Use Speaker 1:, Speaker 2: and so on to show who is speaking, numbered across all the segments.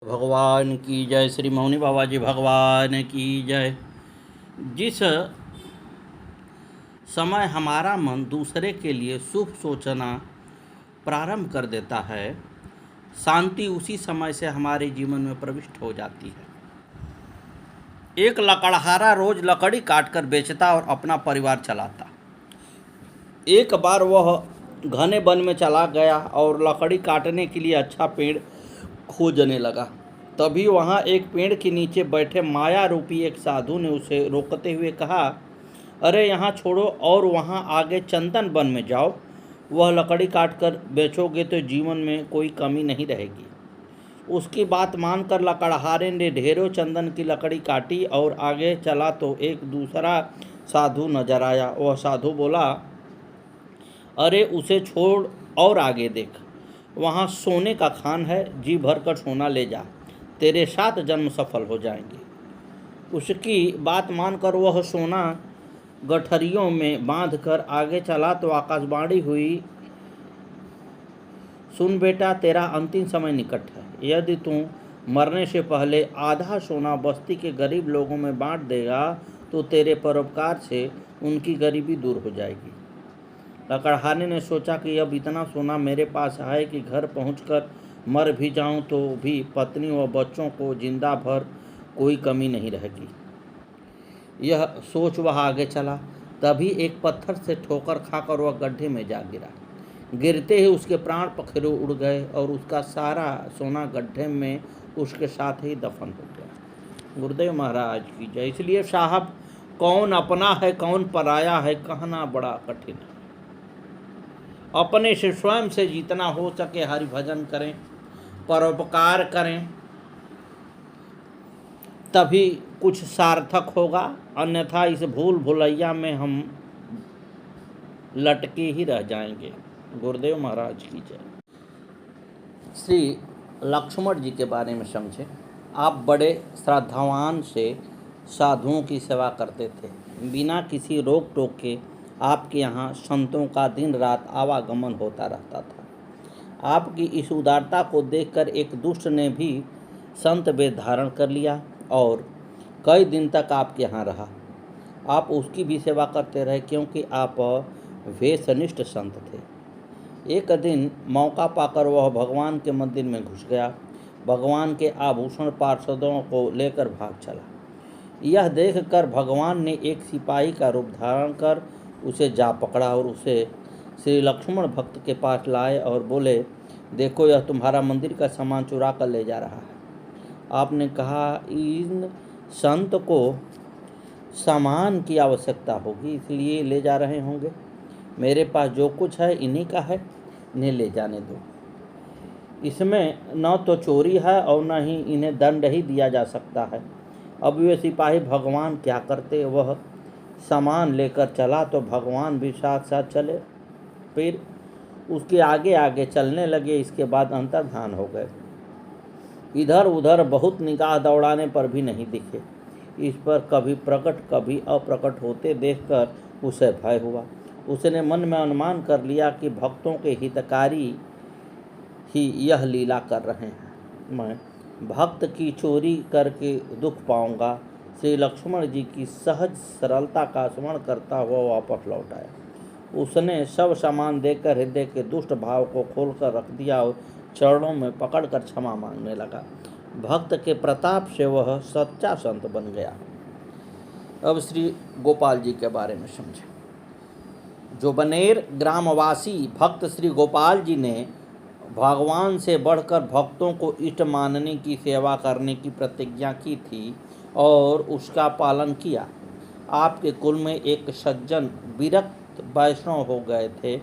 Speaker 1: भगवान की जय। श्री मौनी बाबा जी भगवान की जय। जिस समय हमारा मन दूसरे के लिए शुभ सोचना प्रारंभ कर देता है, शांति उसी समय से हमारे जीवन में प्रविष्ट हो जाती है। एक लकड़हारा रोज लकड़ी काटकर बेचता और अपना परिवार चलाता। एक बार वह घने वन में चला गया और लकड़ी काटने के लिए अच्छा पेड़ खोजने लगा। तभी वहाँ एक पेड़ के नीचे बैठे माया रूपी एक साधु ने उसे रोकते हुए कहा, अरे यहाँ छोड़ो और वहाँ आगे चंदन वन में जाओ। वह लकड़ी काट कर बेचोगे तो जीवन में कोई कमी नहीं रहेगी। उसकी बात मानकर लकड़हारे ने ढेरों चंदन की लकड़ी काटी और आगे चला तो एक दूसरा साधु नजर आया। वह साधु बोला, अरे उसे छोड़ और आगे देख, वहाँ सोने का खान है, जी भर कर सोना ले जा, तेरे 7 जन्म सफल हो जाएंगे। उसकी बात मानकर वह सोना गठरियों में बांधकर आगे चला तो आकाशवाणी हुई, सुन बेटा, तेरा अंतिम समय निकट है। यदि तू मरने से पहले आधा सोना बस्ती के गरीब लोगों में बांट देगा तो तेरे परोपकार से उनकी गरीबी दूर हो जाएगी। लकड़हारे ने सोचा कि अब इतना सोना मेरे पास है कि घर पहुंचकर मर भी जाऊं तो भी पत्नी व बच्चों को जिंदा भर कोई कमी नहीं रहेगी। यह सोच वह आगे चला। तभी एक पत्थर से ठोकर खाकर वह गड्ढे में जा गिरा। गिरते ही उसके प्राण पखेरु उड़ गए और उसका सारा सोना गड्ढे में उसके साथ ही दफन हो गया। गुरुदेव महाराज की जय। इसलिए साहब, कौन अपना है कौन पराया है कहना बड़ा कठिन है। अपने से स्वयं से जितना हो सके हरि भजन करें, परोपकार करें, तभी कुछ सार्थक होगा। अन्यथा इस भूल भुलैया में हम लटके ही रह जाएंगे। गुरुदेव महाराज की जय। श्री लक्ष्मण जी के बारे में समझें। आप बड़े श्रद्धावान से साधुओं की सेवा करते थे। बिना किसी रोक टोक के आपके यहाँ संतों का दिन रात आवागमन होता रहता था। आपकी इस उदारता को देखकर एक दुष्ट ने भी संत वेश धारण कर लिया और कई दिन तक आपके यहाँ रहा। आप उसकी भी सेवा करते रहे क्योंकि आप वेशनिष्ठ संत थे। एक दिन मौका पाकर वह भगवान के मंदिर में घुस गया। भगवान के आभूषण पार्षदों को लेकर भाग चला। यह देखकर भगवान ने एक सिपाही का रूप धारण कर उसे जा पकड़ा और उसे श्री लक्ष्मण भक्त के पास लाए और बोले, देखो, यह तुम्हारा मंदिर का सामान चुरा कर ले जा रहा है। आपने कहा, इन संत को सामान की आवश्यकता होगी इसलिए ले जा रहे होंगे। मेरे पास जो कुछ है इन्हीं का है, इन्हें ले जाने दो। इसमें न तो चोरी है और न ही इन्हें दंड ही दिया जा सकता है। अब वे सिपाही भगवान क्या करते, वह सामान लेकर चला तो भगवान भी साथ साथ चले, फिर उसके आगे आगे चलने लगे। इसके बाद अंतर्धान हो गए। इधर उधर बहुत निगाह दौड़ाने पर भी नहीं दिखे। इस पर कभी प्रकट कभी अप्रकट होते देखकर उसे भय हुआ। उसने मन में अनुमान कर लिया कि भक्तों के हितकारी ही यह लीला कर रहे हैं। मैं भक्त की चोरी करके दुख पाऊंगा। श्री लक्ष्मण जी की सहज सरलता का स्मरण करता हुआ वापस लौट आया। उसने सब सामान देकर हृदय के दुष्ट भाव को खोलकर रख दिया और चरणों में पकड़कर क्षमा मांगने लगा। भक्त के प्रताप से वह सच्चा संत बन गया। अब श्री गोपाल जी के बारे में समझें। जोबनेर ग्रामवासी भक्त श्री गोपाल जी ने भगवान से बढ़कर भक्तों को इष्ट मानने की सेवा करने की प्रतिज्ञा की थी और उसका पालन किया। आपके कुल में एक सज्जन विरक्त वैष्णव हो गए थे।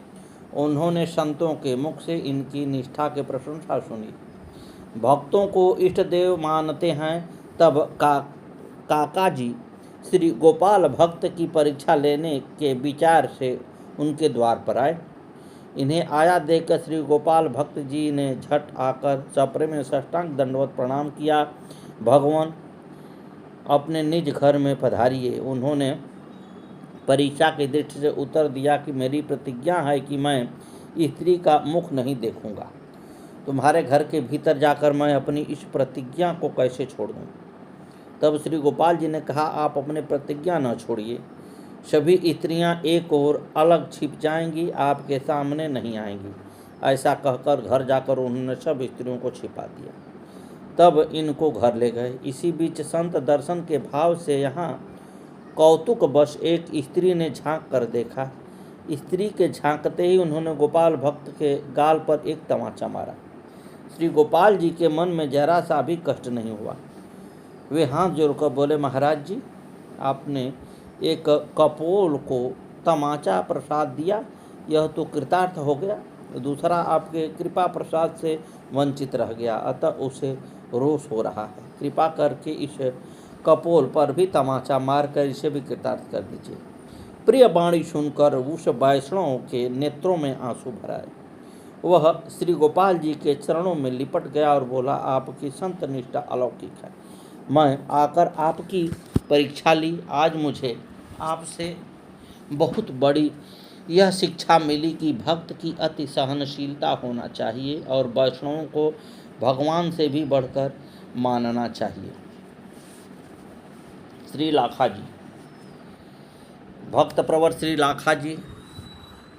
Speaker 1: उन्होंने संतों के मुख से इनकी निष्ठा की प्रशंसा सुनी। भक्तों को इष्ट देव मानते हैं। तब काका जी श्री गोपाल भक्त की परीक्षा लेने के विचार से उनके द्वार पर आए। इन्हें आया देखकर श्री गोपाल भक्त जी ने झट आकर सप्रे में साष्टांग दंडवत प्रणाम किया। भगवान, अपने निज घर में पधारिए। उन्होंने परीक्षा की दृष्टि से उत्तर दिया कि मेरी प्रतिज्ञा है कि मैं स्त्री का मुख नहीं देखूंगा। तुम्हारे घर के भीतर जाकर मैं अपनी इस प्रतिज्ञा को कैसे छोड़ दूँ। तब श्री गोपाल जी ने कहा, आप अपनी प्रतिज्ञा न छोड़िए, सभी स्त्रियां एक ओर अलग छिप जाएंगी, आपके सामने नहीं आएंगी। ऐसा कहकर घर जाकर उन्होंने सब स्त्रियों को छिपा दिया। तब इनको घर ले गए। इसी बीच संत दर्शन के भाव से यहाँ कौतुकवश एक स्त्री ने झांक कर देखा। स्त्री के झांकते ही उन्होंने गोपाल भक्त के गाल पर एक तमाचा मारा। श्री गोपाल जी के मन में जरा सा भी कष्ट नहीं हुआ। वे हाथ जोड़कर बोले, महाराज जी, आपने एक कपोल को तमाचा प्रसाद दिया, यह तो कृतार्थ हो गया। दूसरा आपके कृपा प्रसाद से वंचित रह गया, अतः उसे रोष हो रहा है। कृपा करके इस कपोल पर भी तमाचा मारकर इसे भी कृतार्थ कर दीजिए। प्रिय वाणी सुनकर उस वैष्णव के नेत्रों में आंसू भर आए। वह श्री गोपाल जी के चरणों में लिपट गया और बोला, आपकी संत निष्ठा अलौकिक है। मैं आकर आपकी परीक्षा ली। आज मुझे आपसे बहुत बड़ी यह शिक्षा मिली कि भक्त की अति सहनशीलता होना चाहिए और वैष्णवों को भगवान से भी बढ़कर मानना चाहिए। श्री लाखा जी। भक्त प्रवर श्री लाखा जी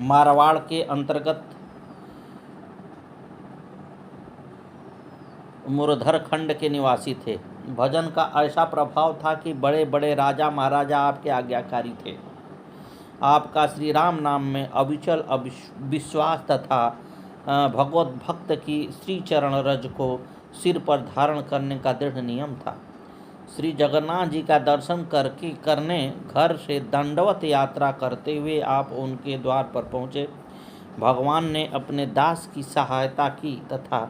Speaker 1: मारवाड़ के अंतर्गत मुरधर खंड के निवासी थे। भजन का ऐसा प्रभाव था कि बड़े बड़े राजा महाराजा आपके आज्ञाकारी थे। आपका श्री राम नाम में अविचल विश्वास तथा भगवत भक्त की श्री चरण रज को सिर पर धारण करने का दृढ़ नियम था। श्री जगन्नाथ जी का दर्शन करने घर से दंडवत यात्रा करते हुए आप उनके द्वार पर पहुँचे। भगवान ने अपने दास की सहायता की तथा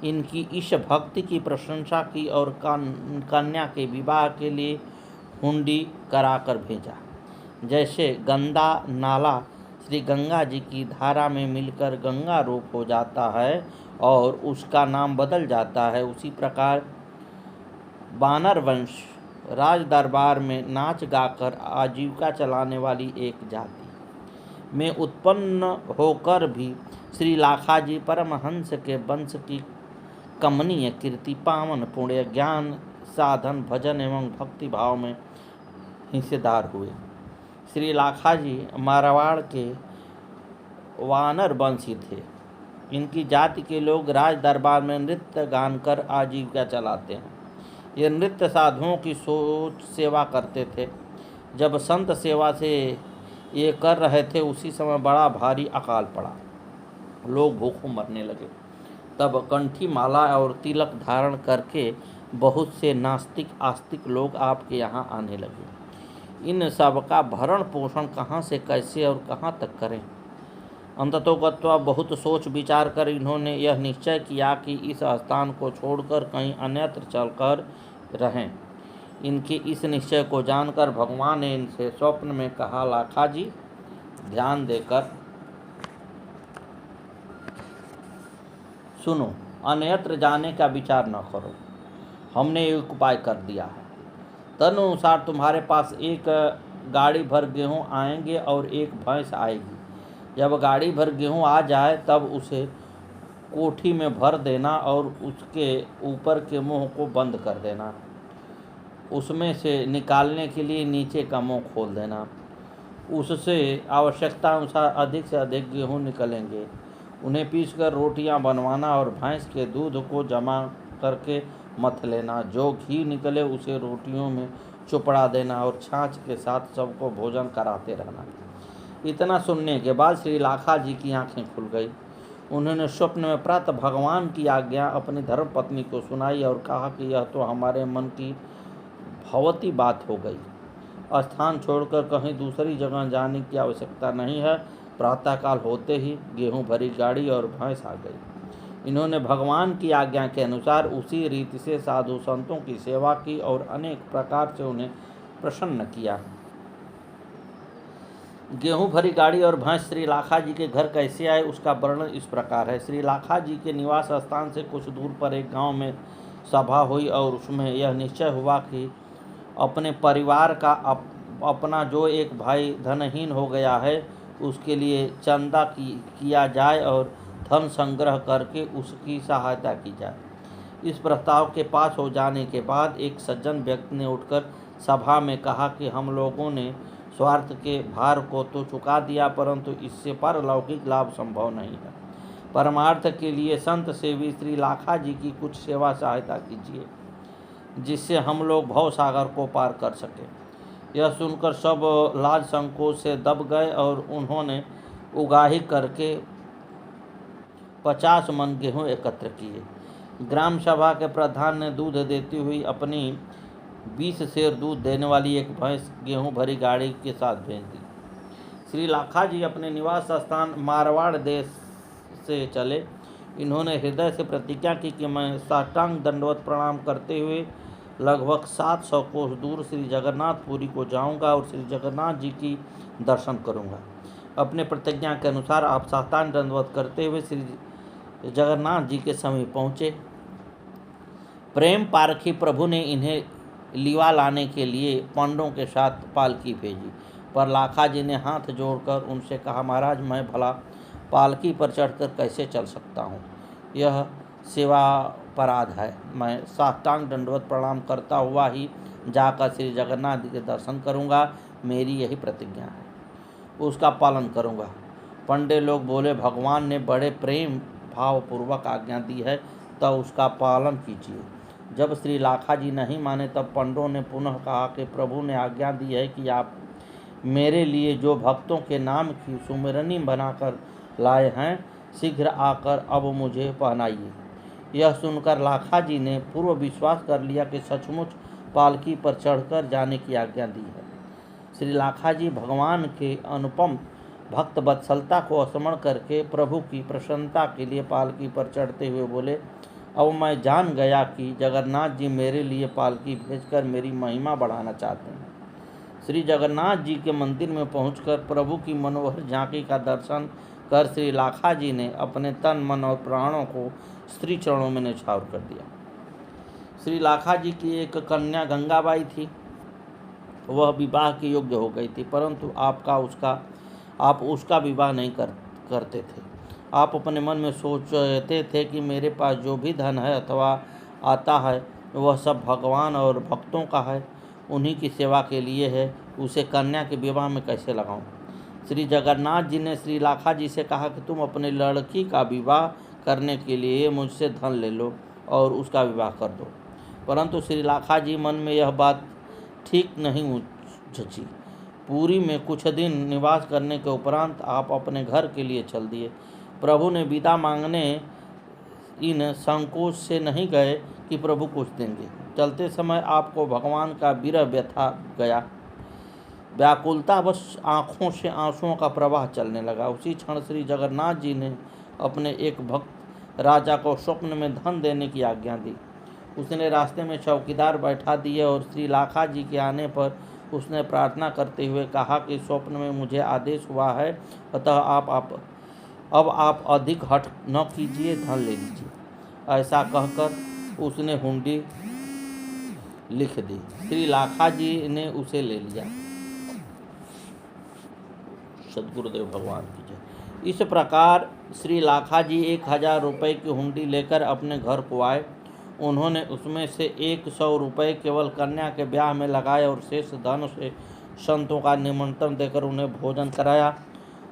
Speaker 1: इनकी इस भक्ति की प्रशंसा की और कन्या के विवाह के लिए हुंडी कराकर भेजा। जैसे गंदा नाला श्री गंगा जी की धारा में मिलकर गंगा रूप हो जाता है और उसका नाम बदल जाता है, उसी प्रकार बानर वंश राज दरबार में नाच गाकर आजीविका चलाने वाली एक जाति में उत्पन्न होकर भी श्री लाखा जी परमहंस के वंश की कमनीय कीर्ति, पावन पुण्य, ज्ञान साधन, भजन एवं भक्ति भाव में हिस्सेदार हुए। श्री लाखा जी मारवाड़ के वानर वंशी थे। इनकी जाति के लोग राज दरबार में नृत्य गान कर आजीविका चलाते हैं। ये नृत्य साधुओं की सोच सेवा करते थे। जब संत सेवा से ये कर रहे थे, उसी समय बड़ा भारी अकाल पड़ा। लोग भूखों मरने लगे। तब कंठी माला और तिलक धारण करके बहुत से नास्तिक आस्तिक लोग आपके यहाँ आने लगे। इन सब का भरण पोषण कहाँ से, कैसे और कहाँ तक करें। अंततोगत्वा बहुत सोच विचार कर इन्होंने यह निश्चय किया कि इस स्थान को छोड़कर कहीं अन्यत्र चलकर रहें। इनके इस निश्चय को जानकर भगवान ने इनसे स्वप्न में कहा, लाखा जी, ध्यान देकर सुनो, अन्यत्र जाने का विचार न करो। हमने एक उपाय कर दिया है। तदनुसार तुम्हारे पास एक गाड़ी भर गेहूँ आएंगे और एक भैंस आएगी। जब गाड़ी भर गेहूँ आ जाए तब उसे कोठी में भर देना और उसके ऊपर के मुंह को बंद कर देना। उसमें से निकालने के लिए नीचे का मुंह खोल देना। उससे आवश्यकता अनुसार अधिक से अधिक गेहूँ निकलेंगे। उन्हें पीसकर रोटियां बनवाना और भैंस के दूध को जमा करके मथ लेना। जो घी निकले उसे रोटियों में चुपड़ा देना और छाछ के साथ सबको भोजन कराते रहना। इतना सुनने के बाद श्री लाखा जी की आंखें खुल गई। उन्होंने स्वप्न में प्रातः भगवान की आज्ञा अपनी धर्मपत्नी को सुनाई और कहा कि यह तो हमारे मन की भवती बात हो गई। स्थान छोड़कर कहीं दूसरी जगह जाने की आवश्यकता नहीं है। प्रातःकाल होते ही गेहूं भरी गाड़ी और भैंस आ गई। इन्होंने भगवान की आज्ञा के अनुसार उसी रीति से साधु संतों की सेवा की और अनेक प्रकार से उन्हें प्रसन्न किया। गेहूं भरी गाड़ी और भैंस श्री लाखा जी के घर कैसे आए, उसका वर्णन इस प्रकार है। श्री लाखा जी के निवास स्थान से कुछ दूर पर एक गांव में सभा हुई और उसमें यह निश्चय हुआ कि अपने परिवार का अपना जो एक भाई धनहीन हो गया है, उसके लिए चंदा किया जाए और धन संग्रह करके उसकी सहायता की जाए। इस प्रस्ताव के पास हो जाने के बाद एक सज्जन व्यक्ति ने उठकर सभा में कहा कि हम लोगों ने स्वार्थ के भार को तो चुका दिया, परंतु इससे पारलौकिक लाभ संभव नहीं है। परमार्थ के लिए संत सेवी श्री लाखा जी की कुछ सेवा सहायता कीजिए, जिससे हम लोग भव सागर को पार कर सकें। यह सुनकर सब लाज संकोच से दब गए और उन्होंने उगाही करके 50 मन गेहूँ एकत्र किए। ग्राम सभा के प्रधान ने दूध देती हुई अपनी 20 सेर दूध देने वाली एक भैंस गेहूं भरी गाड़ी के साथ भेज दी। श्री लाखा जी अपने निवास स्थान मारवाड़ देश से चले। इन्होंने हृदय से प्रतिज्ञा की कि मैं साष्टांग दंडवत प्रणाम करते हुए लगभग 700 कोस दूर श्री जगन्नाथपुरी को जाऊंगा और श्री जगन्नाथ जी की दर्शन करूंगा। अपने प्रतिज्ञा के अनुसार आप साष्टांग दंडवत करते हुए श्री जगन्नाथ जी के समीप पहुँचे। प्रेम पारखी प्रभु ने इन्हें लीवा लाने के लिए पंडों के साथ पालकी भेजी, पर लाखा जी ने हाथ जोड़कर उनसे कहा, महाराज मैं भला पालकी पर चढ़कर कैसे चल सकता हूँ, यह सेवापराध है। मैं साष्टांग दंडवत प्रणाम करता हुआ ही जाकर श्री जगन्नाथ जी के दर्शन करूँगा, मेरी यही प्रतिज्ञा है, उसका पालन करूँगा। पंडे लोग बोले, भगवान ने बड़े प्रेम भावपूर्वक आज्ञा दी है, तब उसका पालन कीजिए। जब श्री लाखा जी नहीं माने तब पंडों ने पुनः कहा कि प्रभु ने आज्ञा दी है कि आप मेरे लिए जो भक्तों के नाम की सुमिरनी बनाकर लाए हैं, शीघ्र आकर अब मुझे पहनाइए। यह सुनकर लाखा जी ने पूर्व विश्वास कर लिया कि सचमुच पालकी पर चढ़कर जाने की आज्ञा दी है। श्री लाखा जी भगवान के अनुपम भक्त वत्सलता को स्मरण करके प्रभु की प्रसन्नता के लिए पालकी पर चढ़ते हुए बोले, अब मैं जान गया कि जगन्नाथ जी मेरे लिए पालकी भेजकर मेरी महिमा बढ़ाना चाहते हैं। श्री जगन्नाथ जी के मंदिर में पहुंचकर प्रभु की मनोहर झांकी का दर्शन कर श्री लाखा जी ने अपने तन मन और प्राणों को श्री चरणों में न्यौछावर कर दिया। श्री लाखा जी की एक कन्या गंगाबाई थी। वह विवाह के योग्य हो गई थी, परंतु आप उसका विवाह नहीं करते थे। आप अपने मन में सोचते थे कि मेरे पास जो भी धन है अथवा आता है वह सब भगवान और भक्तों का है, उन्हीं की सेवा के लिए है, उसे कन्या के विवाह में कैसे लगाऊं। श्री जगन्नाथ जी ने श्री लाखा जी से कहा कि तुम अपनी लड़की का विवाह करने के लिए मुझसे धन ले लो और उसका विवाह कर दो। परंतु श्री लाखा जी मन में यह बात ठीक नहीं जची। पुरी में कुछ दिन निवास करने के उपरांत आप अपने घर के लिए चल दिए। प्रभु ने विदा मांगने इन संकोच से नहीं गए कि प्रभु कुछ देंगे। चलते समय आपको भगवान का विरह व्यथा गया। व्याकुलतावश आँखों से आंसुओं का प्रवाह चलने लगा। उसी क्षण श्री जगन्नाथ जी ने अपने एक भक्त राजा को स्वप्न में धन देने की आज्ञा दी। उसने रास्ते में चौकीदार बैठा दिए और श्री लाखा जी के आने पर उसने प्रार्थना करते हुए कहा कि स्वप्न में मुझे आदेश हुआ है, अतः अब आप अधिक हठ न कीजिए, धन ले लीजिए। ऐसा कहकर उसने हुंडी लिख दी। श्री लाखा जी ने उसे ले लिया। सद्गुरुदेव भगवान की जय। इस प्रकार श्री लाखा जी 1000 रुपये की हुंडी लेकर अपने घर को आए। उन्होंने उसमें से 100 रुपये केवल कन्या के ब्याह में लगाए और शेष धन से संतों का निमंत्रण देकर उन्हें भोजन कराया,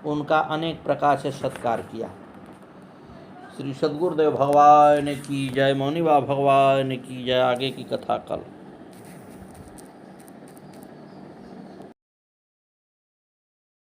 Speaker 1: उनका अनेक प्रकार से सत्कार किया। श्री सद्गुरुदेव भगवान की जय। मौनी बाबा भगवान की जय। आगे की कथा कल।